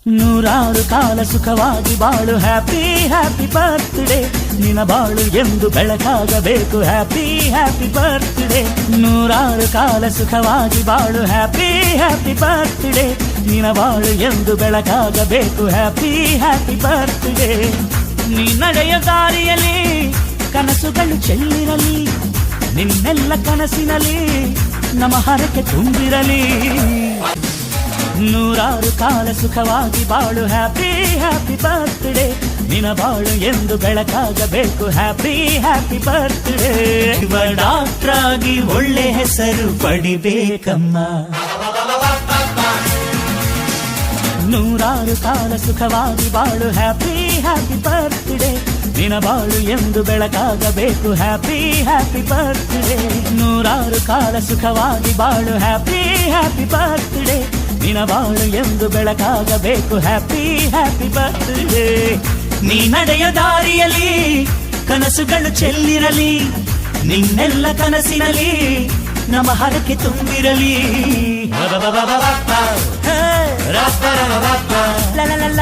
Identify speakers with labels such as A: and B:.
A: ನೂರಾರು ಕಾಲ ಸುಖವಾಗಿ ಬಾಳು ಹ್ಯಾಪಿ ಹ್ಯಾಪಿ ಬರ್ತ್ಡೇ ನಿನ ಬಾಳು ಎಂದು ಬೆಳಕಾಗಬೇಕು ಹ್ಯಾಪಿ ಹ್ಯಾಪಿ ಬರ್ತ್ಡೇ ನೂರಾರು ಕಾಲ ಸುಖವಾಗಿ ಬಾಳು ಹ್ಯಾಪಿ ಹ್ಯಾಪಿ ಬರ್ತ್ಡೇ ನಿನ ಬಾಳು ಎಂದು ಬೆಳಕಾಗಬೇಕು ಹ್ಯಾಪಿ ಹ್ಯಾಪಿ ಬರ್ತ್ಡೇ ನೀ ನಡೆಯ ದಾರಿಯಲ್ಲಿ ಕನಸುಗಳು ಚೆಲ್ಲಿರಲಿ ನಿನ್ನೆಲ್ಲ ಕನಸಿನಲ್ಲಿ ನಮ್ಮ ಹರಕೆ ತುಂಬಿರಲಿ ನೂರಾರು ಕಾಲ ಸುಖವಾಗಿ ಬಾಳು ಹ್ಯಾಪಿ ಹ್ಯಾಪಿ ಬರ್ತ್ಡೇ ನಿನ ಬಾಳು ಎಂದು ಬೆಳಕಾಗಬೇಕು ಹ್ಯಾಪಿ ಹ್ಯಾಪಿ ಬರ್ತ್ಡೇ ಡಾಕ್ಟರ್ ಆಗಿ ಒಳ್ಳೆ ಹೆಸರು ಪಡಿಬೇಕಮ್ಮ ನೂರಾರು ಕಾಲ ಸುಖವಾಗಿ ಬಾಳು ಹ್ಯಾಪಿ ಹ್ಯಾಪಿ ಬರ್ತ್ಡೇ ನಿನ ಬಾಳು ಎಂದು ಬೆಳಕಾಗಬೇಕು ಹ್ಯಾಪಿ ಹ್ಯಾಪಿ ಬರ್ತ್ಡೇ ನೂರಾರು ಕಾಲ ಸುಖವಾಗಿ ಬಾಳು ಹ್ಯಾಪಿ ಹ್ಯಾಪಿ ಬರ್ತ್ಡೇ ನಿನ ಬಾಳು ಎಂದು ಬೆಳಕಾಗಬೇಕು ಹ್ಯಾಪಿ ಹ್ಯಾಪಿ ಬರ್ತ್ಡೇ ನೀ ನಡೆಯ ದಾರಿಯಲ್ಲಿ ಕನಸುಗಳು ಚೆಲ್ಲಿರಲಿ ನಿನ್ನೆಲ್ಲ ಕನಸಿನಲ್ಲಿ ನಮ್ಮ ಹರಕೆ ತುಂಬಿರಲಿ ಲ ಲ ಲ ಲ